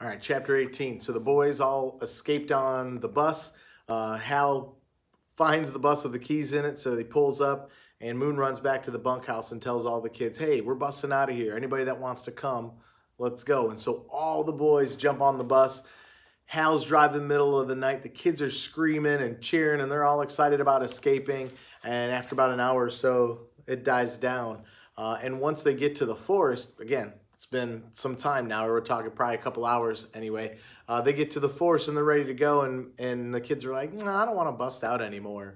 All right, chapter 18. So the boys all escaped on the bus. Hal finds the bus with the keys in it, so he pulls up, and Moon runs back to the bunkhouse and tells all the kids, hey, we're busting out of here. Anybody that wants to come, let's go. And so all the boys jump on the bus. Hal's driving middle of the night. The kids are screaming and cheering, and they're all excited about escaping. And after about an hour or so, it dies down. And once they get to the forest, again, it's been some time now. We're talking probably a couple hours anyway. They get to the forest and they're ready to go. And the kids are like, no, I don't want to bust out anymore.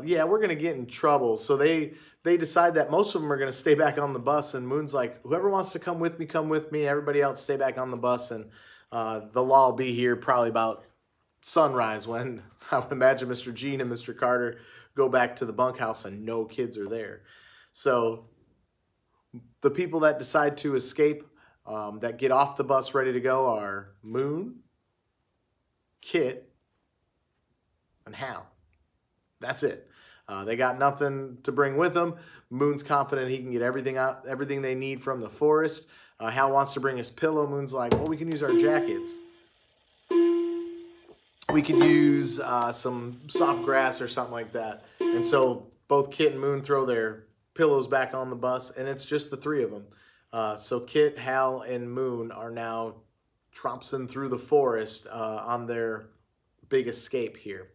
Yeah, we're going to get in trouble. So they decide that most of them are going to stay back on the bus. And Moon's like, whoever wants to come with me, come with me. Everybody else stay back on the bus. And the law will be here probably about sunrise when I would imagine Mr. Gene and Mr. Carter go back to the bunkhouse and no kids are there. So the people that decide to escape, that get off the bus ready to go, are Moon, Kit, and Hal. That's it. They got nothing to bring with them. Moon's confident he can get everything they need from the forest. Hal wants to bring his pillow. Moon's like, well, we can use our jackets. We could use some soft grass or something like that. And so both Kit and Moon throw their pillows back on the bus, and it's just the three of them. So Kit, Hal, and Moon are now trompsing through the forest on their big escape here.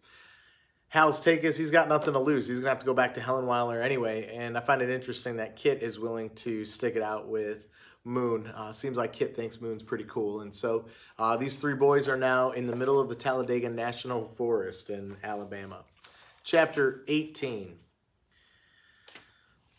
Hal's take is he's got nothing to lose. He's going to have to go back to Hellenweiler anyway, and I find it interesting that Kit is willing to stick it out with Moon. Seems like Kit thinks Moon's pretty cool. And so these three boys are now in the middle of the Talladega National Forest in Alabama. Chapter 18.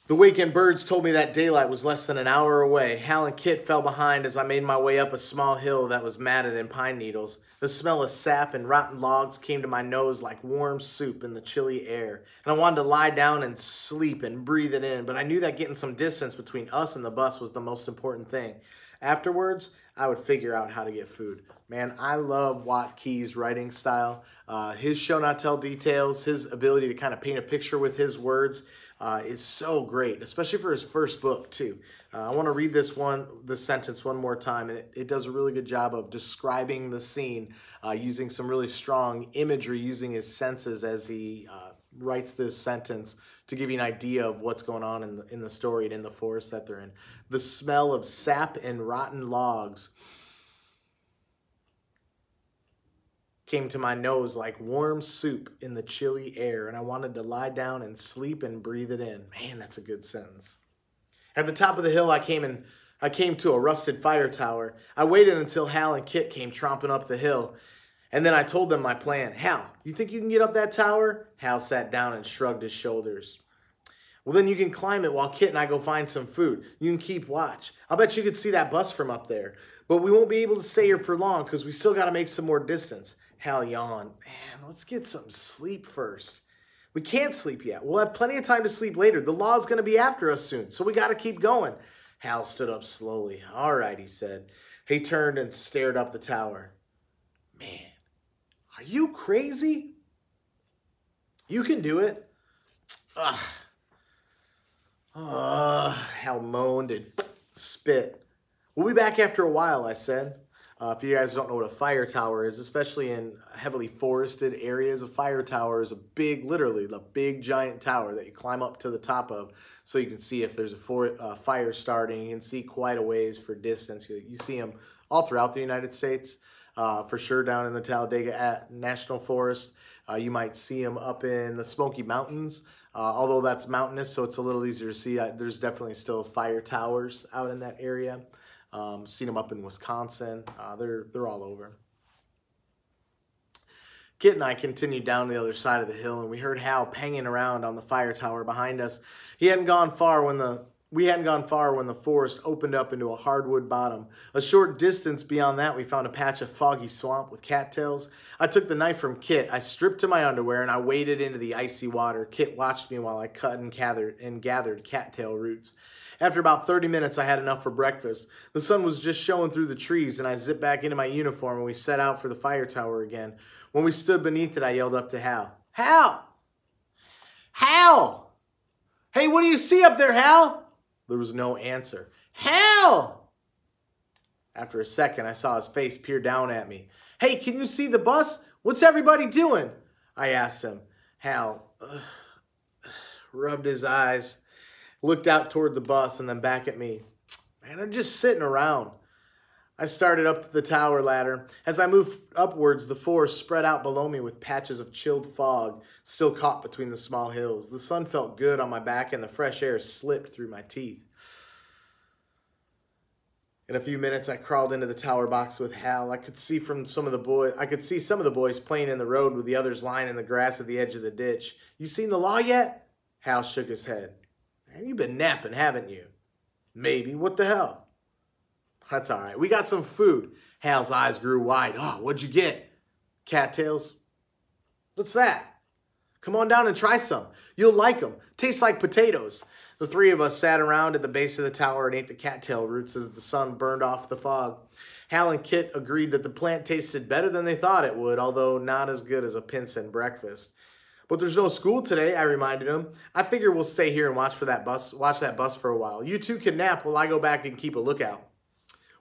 The weekend birds told me that daylight was less than an hour away. Hal and Kit fell behind as I made my way up a small hill that was matted in pine needles. The smell of sap and rotten logs came to my nose like warm soup in the chilly air, and I wanted to lie down and sleep and breathe it in, but I knew that getting some distance between us and the bus was the most important thing. Afterwards, I would figure out how to get food. Man, I love Watt Key's writing style. His show not tell details, his ability to kind of paint a picture with his words is so great, especially for his first book too. I want to read this sentence one more time, and it does a really good job of describing the scene using some really strong imagery, using his senses as he writes this sentence to give you an idea of what's going on in the story and in the forest that they're in. The smell of sap and rotten logs came to my nose like warm soup in the chilly air, and I wanted to lie down and sleep and breathe it in. Man, that's a good sentence. At the top of the hill, I came to a rusted fire tower. I waited until Hal and Kit came tromping up the hill, and then I told them my plan. Hal, you think you can get up that tower? Hal sat down and shrugged his shoulders. Well, then you can climb it while Kit and I go find some food. You can keep watch. I'll bet you could see that bus from up there. But we won't be able to stay here for long because we still got to make some more distance. Hal yawned. Man, let's get some sleep first. We can't sleep yet. We'll have plenty of time to sleep later. The law's going to be after us soon, so we got to keep going. Hal stood up slowly. All right, he said. He turned and stared up the tower. Man, are you crazy? You can do it. Hal moaned and spit. We'll be back after a while, I said. If you guys don't know what a fire tower is, especially in heavily forested areas, a fire tower is a big, literally the big giant tower that you climb up to the top of so you can see if there's a fire starting. You can see quite a ways for distance. You see them all throughout the United States, for sure down in the Talladega National Forest. You might see them up in the Smoky Mountains, although that's mountainous, so it's a little easier to see. There's definitely still fire towers out in that area. Seen them up in Wisconsin. They're all over. Kit and I continued down the other side of the hill, and we heard Hal panging around on the fire tower behind us. We hadn't gone far when the forest opened up into a hardwood bottom. A short distance beyond that, we found a patch of foggy swamp with cattails. I took the knife from Kit. I stripped to my underwear, and I waded into the icy water. Kit watched me while I cut and gathered cattail roots. After about 30 minutes, I had enough for breakfast. The sun was just showing through the trees, and I zipped back into my uniform, and we set out for the fire tower again. When we stood beneath it, I yelled up to Hal. Hal! Hal! Hey, what do you see up there, Hal? There was no answer. Hal! After a second, I saw his face peer down at me. Hey, can you see the bus? What's everybody doing? I asked him. Hal rubbed his eyes, looked out toward the bus, and then back at me. Man, they're just sitting around. I started up the tower ladder. As I moved upwards, the forest spread out below me with patches of chilled fog still caught between the small hills. The sun felt good on my back, and the fresh air slipped through my teeth. In a few minutes, I crawled into the tower box with Hal. I could see some of the boys playing in the road with the others lying in the grass at the edge of the ditch. You seen the law yet? Hal shook his head. Man, you've been napping, haven't you? Maybe. What the hell? That's all right. We got some food. Hal's eyes grew wide. Oh, what'd you get? Cattails? What's that? Come on down and try some. You'll like them. Tastes like potatoes. The three of us sat around at the base of the tower and ate the cattail roots as the sun burned off the fog. Hal and Kit agreed that the plant tasted better than they thought it would, although not as good as a Pinson breakfast. But there's no school today, I reminded him. I figure we'll stay here and watch that bus for a while. You two can nap while I go back and keep a lookout.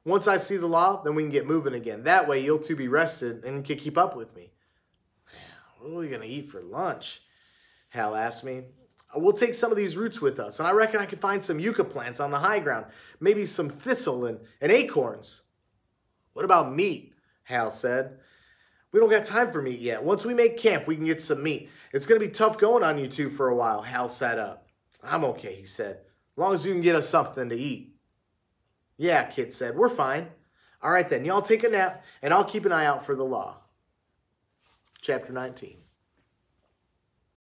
Once I see the law, then we can get moving again. That way you'll two be rested and can keep up with me. What are we going to eat for lunch? Hal asked me. We'll take some of these roots with us, and I reckon I could find some yucca plants on the high ground, maybe some thistle and acorns. What about meat? Hal said. We don't got time for meat yet. Once we make camp, we can get some meat. It's going to be tough going on you two for a while. Hal sat up. I'm okay, he said, as long as you can get us something to eat. Yeah, Kit said, we're fine. All right then, y'all take a nap, and I'll keep an eye out for the law. Chapter 19.